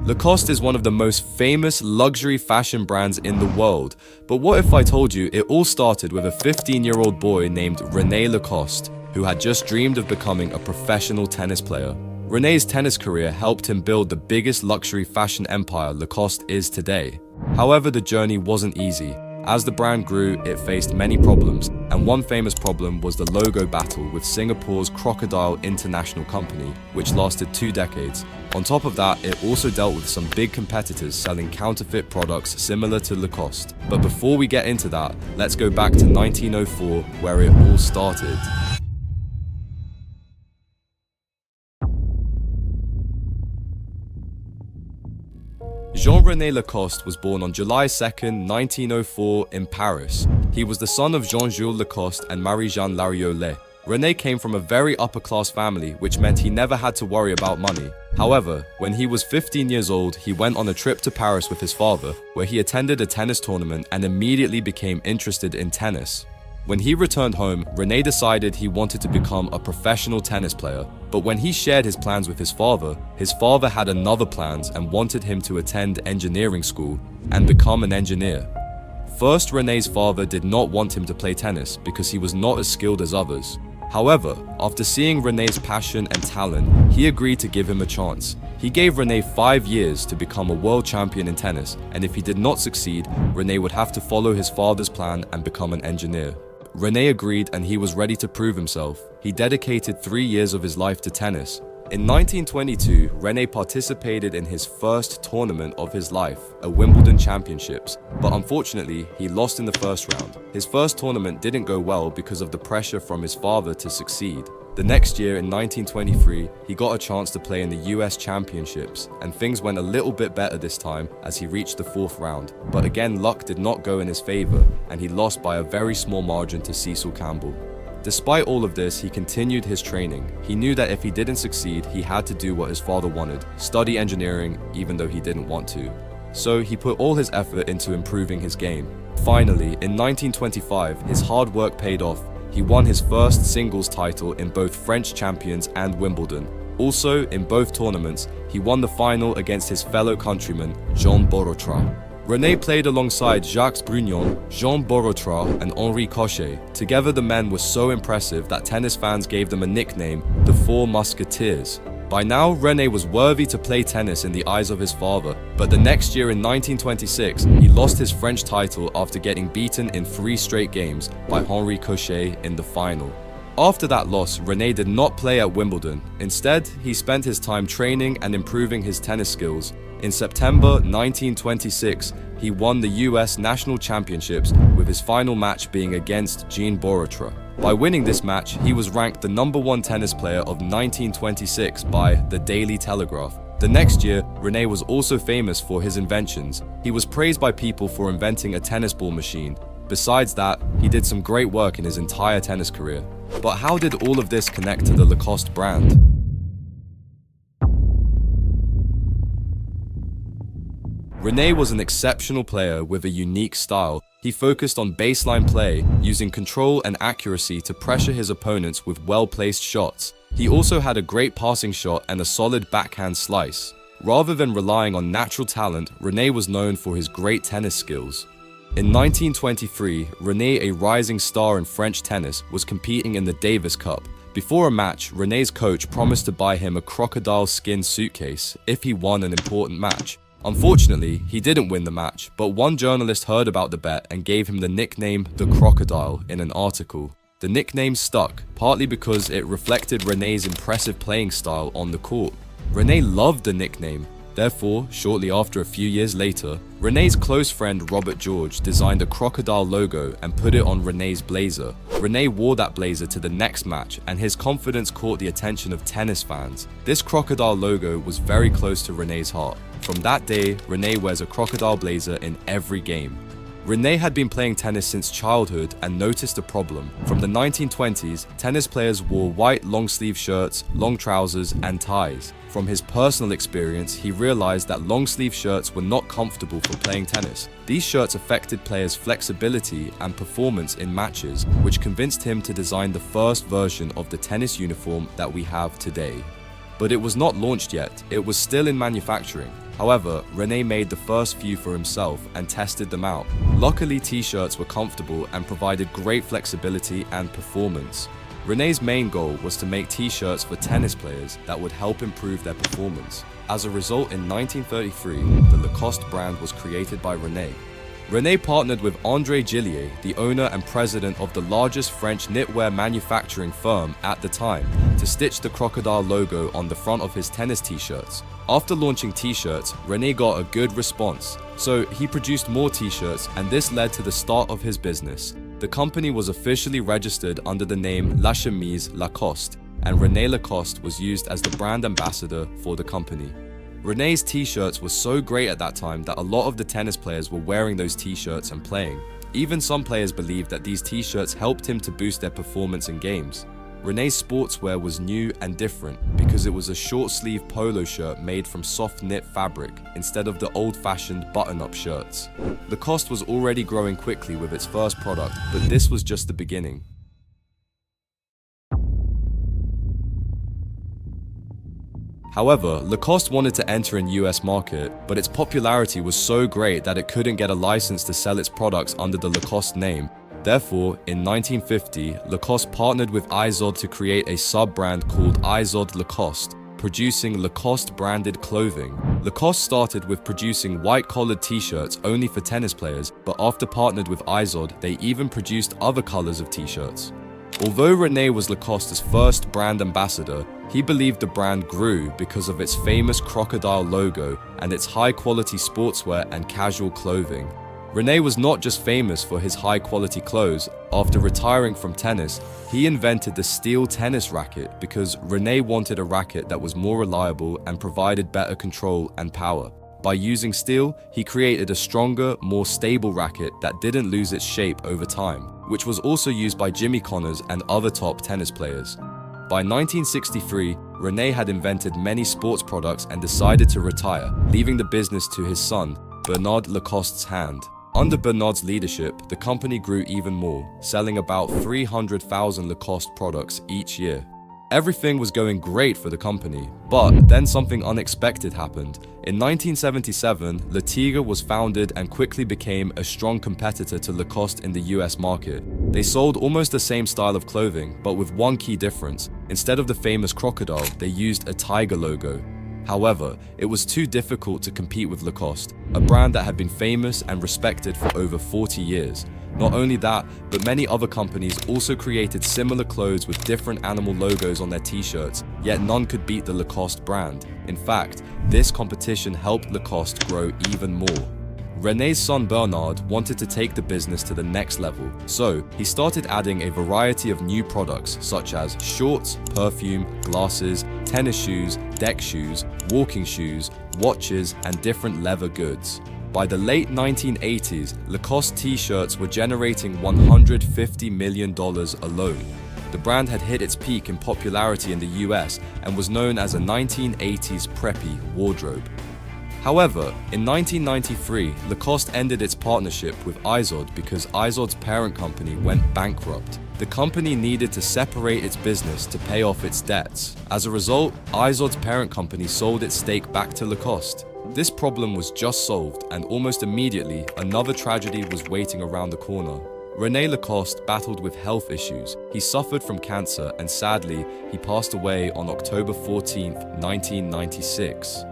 Lacoste is one of the most famous luxury fashion brands in the world, but what if I told you it all started with a 15-year-old boy named René Lacoste, who had just dreamed of becoming a professional tennis player. René's tennis career helped him build the biggest luxury fashion empire Lacoste is today. However, the journey wasn't easy. As the brand grew, it faced many problems, and one famous problem was the logo battle with Singapore's Crocodile International Company, which lasted 2 decades. On top of that, it also dealt with some big competitors selling counterfeit products similar to Lacoste. But before we get into that, let's go back to 1904, where it all started. Jean-René Lacoste was born on July 2nd, 1904 in Paris. He was the son of Jean-Jules Lacoste and Marie-Jeanne Lariolet. René came from a very upper-class family, which meant he never had to worry about money. However, when he was 15 years old, he went on a trip to Paris with his father, where he attended a tennis tournament and immediately became interested in tennis. When he returned home, René decided he wanted to become a professional tennis player. But when he shared his plans with his father had another plans and wanted him to attend engineering school and become an engineer. First, René's father did not want him to play tennis because he was not as skilled as others. However, after seeing René's passion and talent, he agreed to give him a chance. He gave René 5 years to become a world champion in tennis, and if he did not succeed, René would have to follow his father's plan and become an engineer. René agreed, and he was ready to prove himself. He dedicated 3 years of his life to tennis. In 1922, René participated in his first tournament of his life, a Wimbledon Championships, but unfortunately, he lost in the first round. His first tournament didn't go well because of the pressure from his father to succeed. The next year, in 1923, he got a chance to play in the US Championships, and things went a little bit better this time as he reached the 4th round. But again, luck did not go in his favor, and he lost by a very small margin to Cecil Campbell. Despite all of this, he continued his training. He knew that if he didn't succeed, he had to do what his father wanted, study engineering, even though he didn't want to. So he put all his effort into improving his game. Finally, in 1925, his hard work paid off. He won his first singles title in both French Champions and Wimbledon. Also, in both tournaments, he won the final against his fellow countryman, Jean Borotra. René played alongside Jacques Brugnon, Jean Borotra, and Henri Cochet. Together, the men were so impressive that tennis fans gave them a nickname, the Four Musketeers. By now, René was worthy to play tennis in the eyes of his father, but the next year in 1926, he lost his French title after getting beaten in 3 straight games by Henri Cochet in the final. After that loss, René did not play at Wimbledon. Instead, he spent his time training and improving his tennis skills. In September 1926, he won the US National Championships, with his final match being against Jean Borotra. By winning this match, he was ranked the #1 tennis player of 1926 by the Daily Telegraph. The next year, René was also famous for his inventions. He was praised by people for inventing a tennis ball machine. Besides that, he did some great work in his entire tennis career. But how did all of this connect to the Lacoste brand? René was an exceptional player with a unique style. He focused on baseline play, using control and accuracy to pressure his opponents with well-placed shots. He also had a great passing shot and a solid backhand slice. Rather than relying on natural talent, René was known for his great tennis skills. In 1923, René, a rising star in French tennis, was competing in the Davis Cup. Before a match, René's coach promised to buy him a crocodile skin suitcase if he won an important match. Unfortunately, he didn't win the match, but one journalist heard about the bet and gave him the nickname the Crocodile in an article. The nickname stuck, partly because it reflected René's impressive playing style on the court. René loved the nickname. Therefore, shortly after a few years later, René's close friend Robert George designed a crocodile logo and put it on René's blazer. René wore that blazer to the next match, and his confidence caught the attention of tennis fans. This crocodile logo was very close to René's heart. From that day, René wears a crocodile blazer in every game. René had been playing tennis since childhood and noticed a problem. From the 1920s, tennis players wore white long-sleeve shirts, long trousers, and ties. From his personal experience, he realized that long-sleeve shirts were not comfortable for playing tennis. These shirts affected players' flexibility and performance in matches, which convinced him to design the first version of the tennis uniform that we have today. But it was not launched yet, it was still in manufacturing. However, René made the first few for himself and tested them out. Luckily, t-shirts were comfortable and provided great flexibility and performance. René's main goal was to make t-shirts for tennis players that would help improve their performance. As a result, in 1933, the Lacoste brand was created by René. René partnered with André Gillier, the owner and president of the largest French knitwear manufacturing firm at the time, to stitch the crocodile logo on the front of his tennis t-shirts. After launching t-shirts, René got a good response, so he produced more t-shirts, and this led to the start of his business. The company was officially registered under the name La Chemise Lacoste, and René Lacoste was used as the brand ambassador for the company. René's t-shirts were so great at that time that a lot of the tennis players were wearing those t-shirts and playing. Even some players believed that these t-shirts helped him to boost their performance in games. René's sportswear was new and different because it was a short-sleeve polo shirt made from soft knit fabric instead of the old-fashioned button-up shirts. Lacoste was already growing quickly with its first product, but this was just the beginning. However, Lacoste wanted to enter in US market, but its popularity was so great that it couldn't get a license to sell its products under the Lacoste name. Therefore, in 1950, Lacoste partnered with Izod to create a sub-brand called Izod Lacoste, producing Lacoste-branded clothing. Lacoste started with producing white-collared t-shirts only for tennis players, but after partnered with Izod, they even produced other colors of t-shirts. Although René was Lacoste's first brand ambassador, he believed the brand grew because of its famous crocodile logo and its high-quality sportswear and casual clothing. René was not just famous for his high-quality clothes. After retiring from tennis, he invented the steel tennis racket because René wanted a racket that was more reliable and provided better control and power. By using steel, he created a stronger, more stable racket that didn't lose its shape over time, which was also used by Jimmy Connors and other top tennis players. By 1963, René had invented many sports products and decided to retire, leaving the business to his son, Bernard Lacoste's hand. Under Bernard's leadership, the company grew even more, selling about 300,000 Lacoste products each year. Everything was going great for the company, but then something unexpected happened. In 1977, Le Tigre was founded and quickly became a strong competitor to Lacoste in the US market. They sold almost the same style of clothing, but with one key difference. Instead of the famous crocodile, they used a tiger logo. However, it was too difficult to compete with Lacoste, a brand that had been famous and respected for over 40 years. Not only that, but many other companies also created similar clothes with different animal logos on their t-shirts, yet none could beat the Lacoste brand. In fact, this competition helped Lacoste grow even more. René's son Bernard wanted to take the business to the next level, so he started adding a variety of new products such as shorts, perfume, glasses, tennis shoes, deck shoes, walking shoes, watches, and different leather goods. By the late 1980s, Lacoste t-shirts were generating $150 million alone. The brand had hit its peak in popularity in the US and was known as a 1980s preppy wardrobe. However, in 1993, Lacoste ended its partnership with Izod because Izod's parent company went bankrupt. The company needed to separate its business to pay off its debts. As a result, Izod's parent company sold its stake back to Lacoste. This problem was just solved, and almost immediately, another tragedy was waiting around the corner. René Lacoste battled with health issues. He suffered from cancer, and sadly, he passed away on October 14, 1996.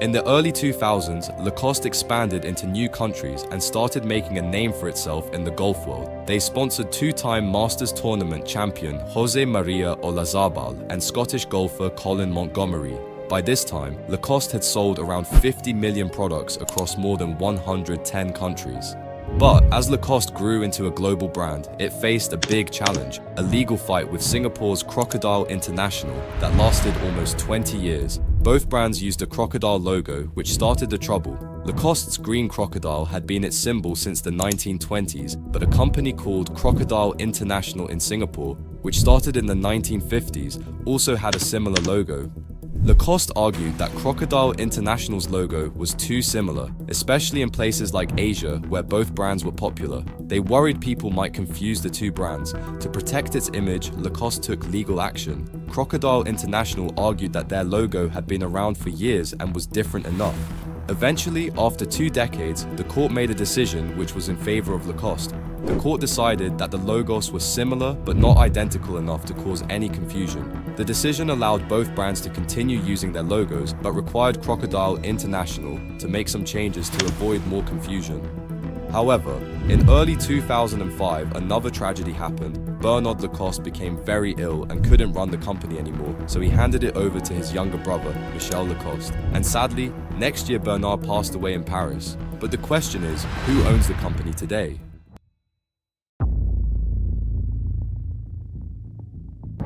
In the early 2000s, Lacoste expanded into new countries and started making a name for itself in the golf world. They sponsored two-time Masters Tournament champion Jose Maria Olazabal and Scottish golfer Colin Montgomerie. By this time, Lacoste had sold around 50 million products across more than 110 countries. But as Lacoste grew into a global brand, it faced a big challenge, a legal fight with Singapore's Crocodile International that lasted almost 20 years. Both brands used a crocodile logo, which started the trouble. Lacoste's green crocodile had been its symbol since the 1920s, but a company called Crocodile International in Singapore, which started in the 1950s, also had a similar logo. Lacoste argued that Crocodile International's logo was too similar, especially in places like Asia where both brands were popular. They worried people might confuse the two brands. To protect its image, Lacoste took legal action. Crocodile International argued that their logo had been around for years and was different enough. Eventually, after 2 decades, the court made a decision which was in favor of Lacoste. The court decided that the logos were similar but not identical enough to cause any confusion. The decision allowed both brands to continue using their logos but required Crocodile International to make some changes to avoid more confusion. However, in early 2005, another tragedy happened. Bernard Lacoste became very ill and couldn't run the company anymore, so he handed it over to his younger brother, Michel Lacoste. And sadly, next year Bernard passed away in Paris. But the question is, who owns the company today?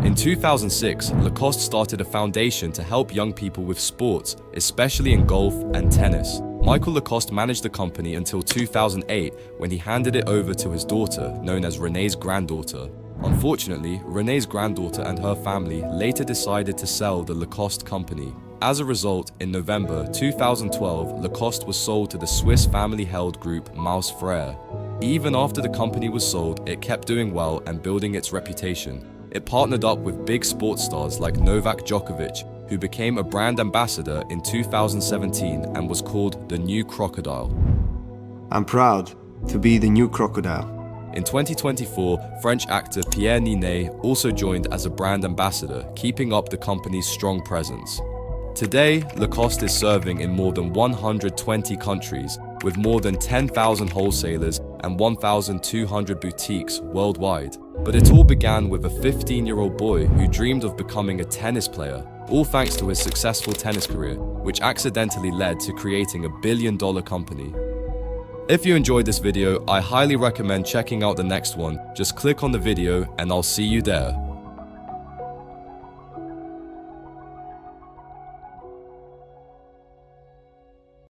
In 2006, Lacoste started a foundation to help young people with sports, especially in golf and tennis. Michael Lacoste managed the company until 2008 when he handed it over to his daughter, known as René's granddaughter. Unfortunately, René's granddaughter and her family later decided to sell the Lacoste company. As a result, in November 2012, Lacoste was sold to the Swiss family-held group Maus Frères. Even after the company was sold, it kept doing well and building its reputation. It partnered up with big sports stars like Novak Djokovic, who became a brand ambassador in 2017 and was called the New Crocodile. I'm proud to be the new Crocodile. In 2024, French actor Pierre Ninet also joined as a brand ambassador, keeping up the company's strong presence. Today, Lacoste is serving in more than 120 countries, with more than 10,000 wholesalers and 1,200 boutiques worldwide. But it all began with a 15-year-old boy who dreamed of becoming a tennis player, all thanks to his successful tennis career, which accidentally led to creating a billion-dollar company. If you enjoyed this video, I highly recommend checking out the next one. Just click on the video and I'll see you there.